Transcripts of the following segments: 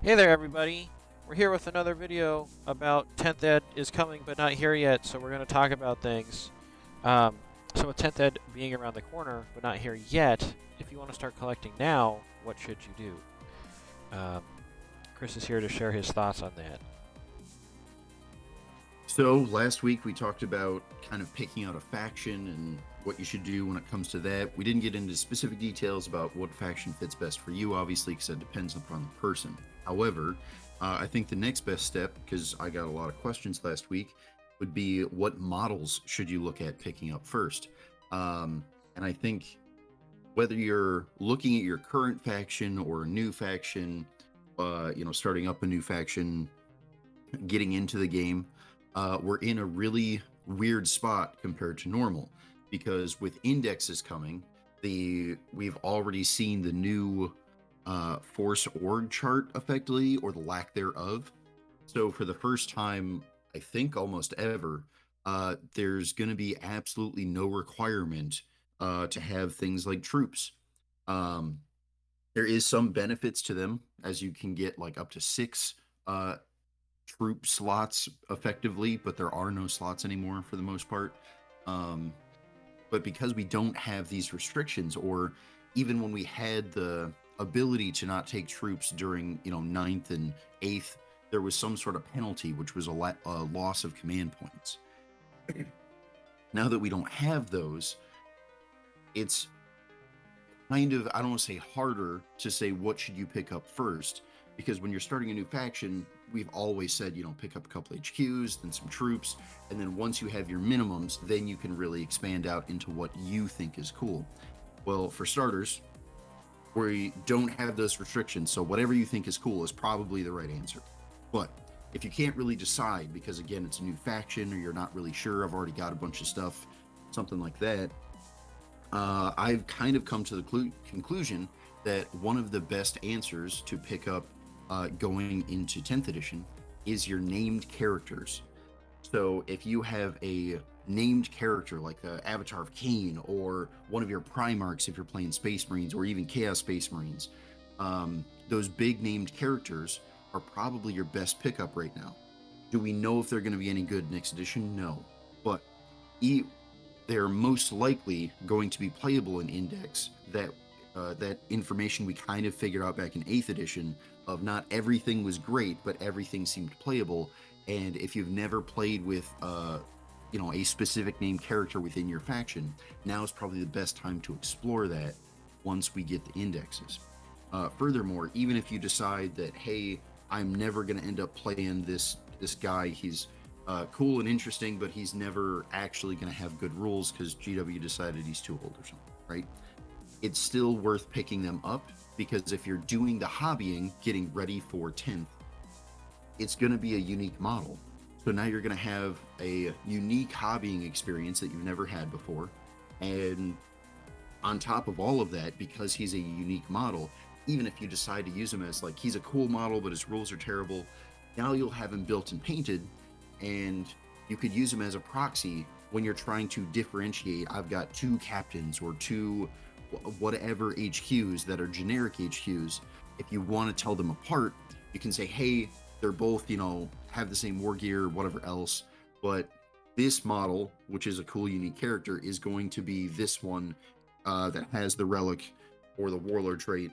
Hey there, everybody. We're here with another video about 10th Ed is coming but not here yet, so we're going to talk about things. Um, so with 10th Ed being around the corner but not here yet, if you want to start collecting now, what should you do? Chris is here to share his thoughts on that. So last week we talked about kind of picking out a faction and what you should do when it comes to that. We didn't get into specific details about what faction fits best for you, obviously, because it depends upon the person. However, I think the next best step, because I got a lot of questions last week, would be what models should you look at picking up first? And I think whether you're looking at your current faction or a new faction, starting up a new faction, getting into the game, we're in a really weird spot compared to normal because with indexes coming, we've already seen the new force org chart effectively, or the lack thereof. So for the first time, I think almost ever, there's going to be absolutely no requirement to have things like troops. Um, there is some benefits to them, as you can get like up to six uh, troop slots effectively, but there are no slots anymore for the most part. Um, but because we don't have these restrictions, or even when we had the ability to not take troops during, ninth and eighth, there was some sort of penalty, which was a loss of command points. Now that we don't have those, it's kind of, I don't want to say harder to say what should you pick up first, because when you're starting a new faction, we've always said, pick up a couple HQs, then some troops, and then once you have your minimums, then you can really expand out into what you think is cool. Well, for starters, we don't have those restrictions, so whatever you think is cool is probably the right answer. But if you can't really decide, because again, it's a new faction, or you're not really sure, I've already got a bunch of stuff, something like that, I've kind of come to the conclusion that one of the best answers to pick up going into 10th edition is your named characters. So if you have a named character like the Avatar of Kane, or one of your Primarchs if you're playing Space Marines, or even Chaos Space Marines, those big named characters are probably your best pickup right now. Do we know if they're going to be any good next edition? No. But they're most likely going to be playable in Index. That information we kind of figured out back in 8th edition, of not everything was great, but everything seemed playable. And if you've never played with a specific named character within your faction, now is probably the best time to explore that once we get the indexes. Furthermore, even if you decide that, hey, I'm never going to end up playing this guy, he's cool and interesting, but he's never actually going to have good rules because GW decided he's too old or something, right? It's still worth picking them up, because if you're doing the hobbying, getting ready for 10th, it's going to be a unique model. So now you're going to have a unique hobbying experience that you've never had before. And on top of all of that, because he's a unique model, even if you decide to use him as like he's a cool model, but his rules are terrible, now you'll have him built and painted, and you could use him as a proxy when you're trying to differentiate. I've got two captains or two whatever HQs that are generic HQs. If you want to tell them apart, you can say, hey, they're both, have the same war gear, whatever else, but this model, which is a cool, unique character, is going to be this one that has the relic or the warlord trait,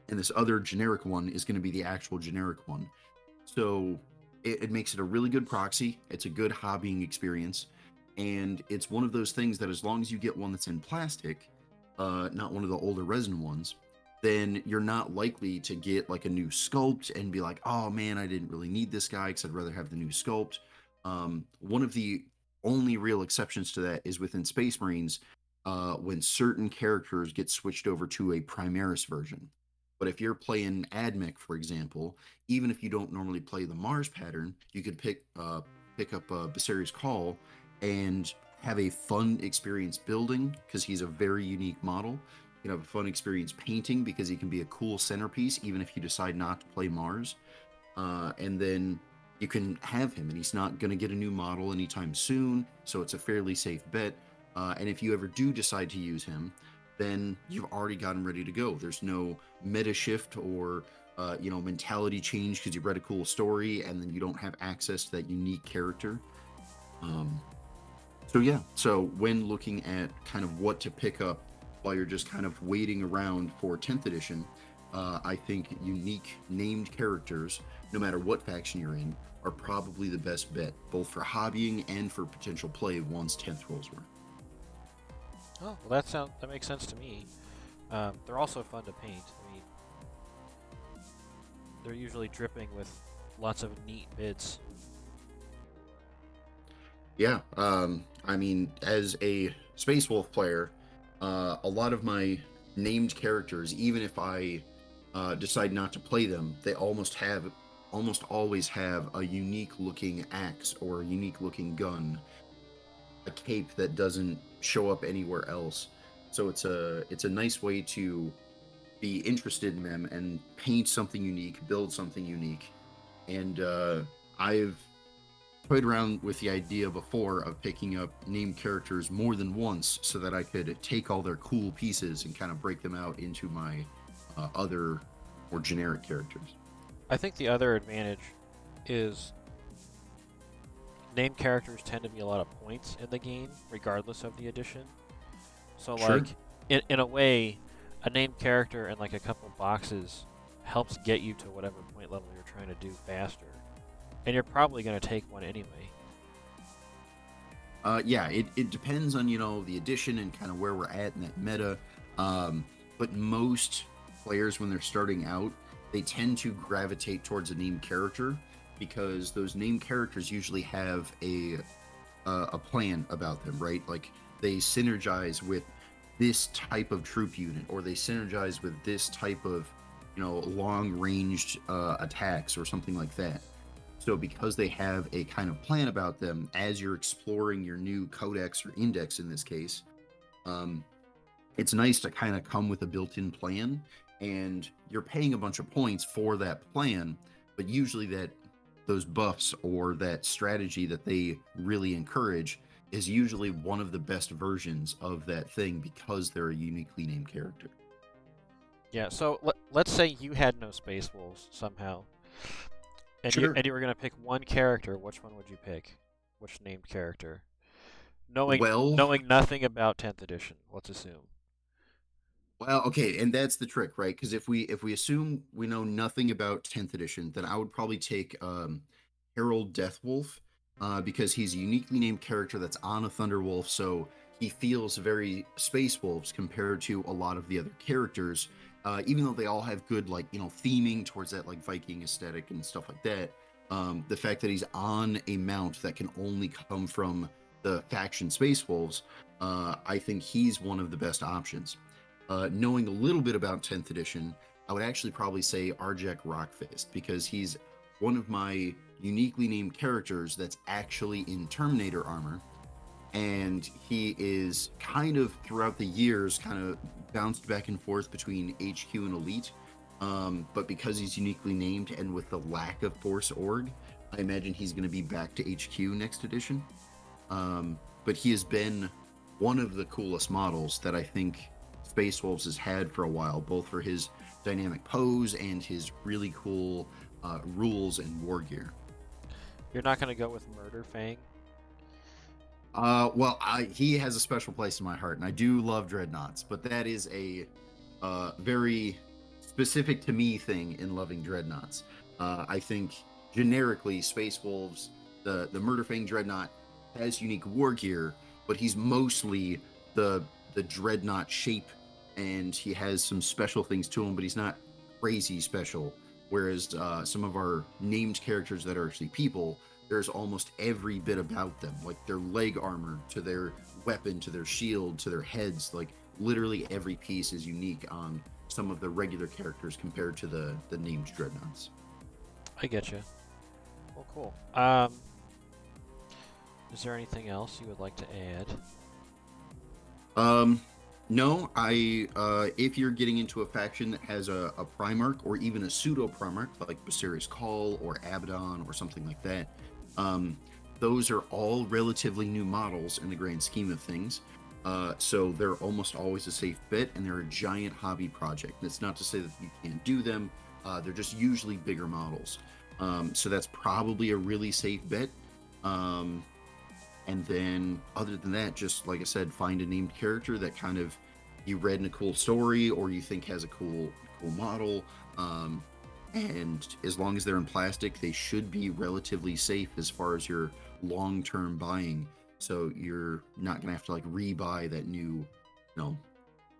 and this other generic one is going to be the actual generic one. So it makes it a really good proxy. It's a good hobbying experience, and it's one of those things that as long as you get one that's in plastic, not one of the older resin ones, then you're not likely to get like a new sculpt and be like, oh man, I didn't really need this guy because I'd rather have the new sculpt. One of the only real exceptions to that is within Space Marines, when certain characters get switched over to a Primaris version. But if you're playing Admech, for example, even if you don't normally play the Mars pattern, you could pick up Basarius Call and have a fun experience building, because he's a very unique model. You can have a fun experience painting because he can be a cool centerpiece, even if you decide not to play Mars. And then you can have him, and he's not going to get a new model anytime soon, so it's a fairly safe bet. And if you ever do decide to use him, then you've already gotten ready to go. There's no meta shift or mentality change because you read a cool story and then you don't have access to that unique character. So when looking at kind of what to pick up while you're just kind of waiting around for 10th edition, I think unique named characters, no matter what faction you're in, are probably the best bet, both for hobbying and for potential play once 10th rolls around. Oh, well, that makes sense to me. They're also fun to paint. I mean, they're usually dripping with lots of neat bits. Yeah, I mean, as a Space Wolf player, a lot of my named characters, even if I decide not to play them, they almost always have a unique looking axe or a unique looking gun, a cape that doesn't show up anywhere else. So it's a nice way to be interested in them and paint something unique, build something unique. And I've played around with the idea before of picking up named characters more than once so that I could take all their cool pieces and kind of break them out into my other more generic characters. I think the other advantage is named characters tend to be a lot of points in the game, regardless of the edition. So, Sure. like, in a way, a named character and like a couple boxes helps get you to whatever point level you're trying to do faster. And you're probably going to take one anyway. Yeah, it depends on the edition and kind of where we're at in that meta. But most players, when they're starting out, they tend to gravitate towards a named character because those named characters usually have a plan about them, right? Like they synergize with this type of troop unit, or they synergize with this type of long ranged attacks or something like that. So because they have a kind of plan about them as you're exploring your new codex or index in this case, it's nice to kind of come with a built-in plan, and you're paying a bunch of points for that plan, but usually those buffs or that strategy that they really encourage is usually one of the best versions of that thing because they're a uniquely named character. Yeah, so let's say you had no Space Wolves somehow. And Sure. you were going to pick one character. Which one would you pick? Which named character? Knowing Well, knowing nothing about 10th edition, let's assume. Well, okay, and that's the trick, right? Because if we assume we know nothing about 10th edition, then I would probably take Harold Deathwolf, because he's a uniquely named character that's on a Thunderwolf, so he feels very Space Wolves compared to a lot of the other characters. Even though they all have good theming towards that like Viking aesthetic and stuff like that, the fact that he's on a mount that can only come from the faction Space Wolves, I think he's one of the best options. Knowing a little bit about 10th edition, I would actually probably say Arjek Rockfist because he's one of my uniquely named characters that's actually in Terminator armor, and he is kind of throughout the years kind of bounced back and forth between HQ and Elite, but because he's uniquely named and with the lack of Force Org, I imagine he's going to be back to HQ next edition. But he has been one of the coolest models that I think Space Wolves has had for a while, both for his dynamic pose and his really cool rules and war gear. You're not going to go with Murder Fang? Well, he has a special place in my heart, and I do love Dreadnoughts, but that is a very specific to me thing in loving Dreadnoughts. I think generically, Space Wolves, the Murder Fang Dreadnought has unique war gear, but he's mostly the Dreadnought shape, and he has some special things to him, but he's not crazy special. Whereas some of our named characters that are actually people, there's almost every bit about them, like their leg armor to their weapon to their shield to their heads, like literally every piece is unique on some of the regular characters compared to the named Dreadnoughts. I get you. Well, cool. Is there anything else you would like to add? No, if you're getting into a faction that has a Primarch or even a pseudo Primarch like Basarius Call or Abaddon or something like that, those are all relatively new models in the grand scheme of things. So they're almost always a safe bet, and they're a giant hobby project. That's not to say that you can't do them. They're just usually bigger models. So that's probably a really safe bet. Um, and then other than that, just like I said, find a named character that kind of you read in a cool story or you think has a cool model. Um, and as long as they're in plastic, they should be relatively safe as far as your long-term buying. So you're not gonna have to like rebuy that new,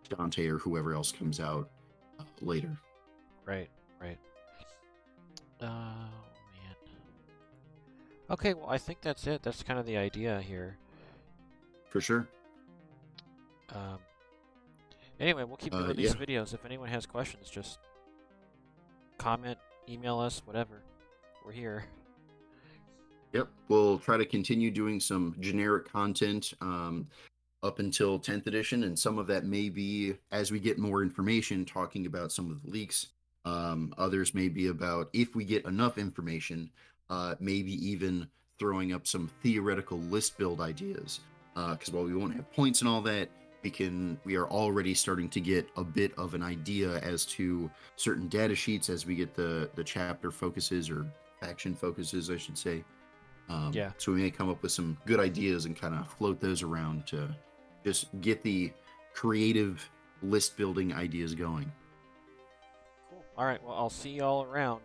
Dante or whoever else comes out later. Right, right. Oh man. Okay, well I think that's it. That's kind of the idea here. For sure. Um, anyway, we'll keep doing these Yeah. videos. If anyone has questions, just comment, email us, whatever. We're here. Yep. We'll try to continue doing some generic content up until 10th edition, and some of that may be as we get more information talking about some of the leaks. Others may be about if we get enough information, maybe even throwing up some theoretical list build ideas. Because while we won't have points and all that, we are already starting to get a bit of an idea as to certain data sheets as we get the chapter focuses or faction focuses, I should say. Yeah. So we may come up with some good ideas and kind of float those around to just get the creative list building ideas going. Cool. All right. Well, I'll see y'all around.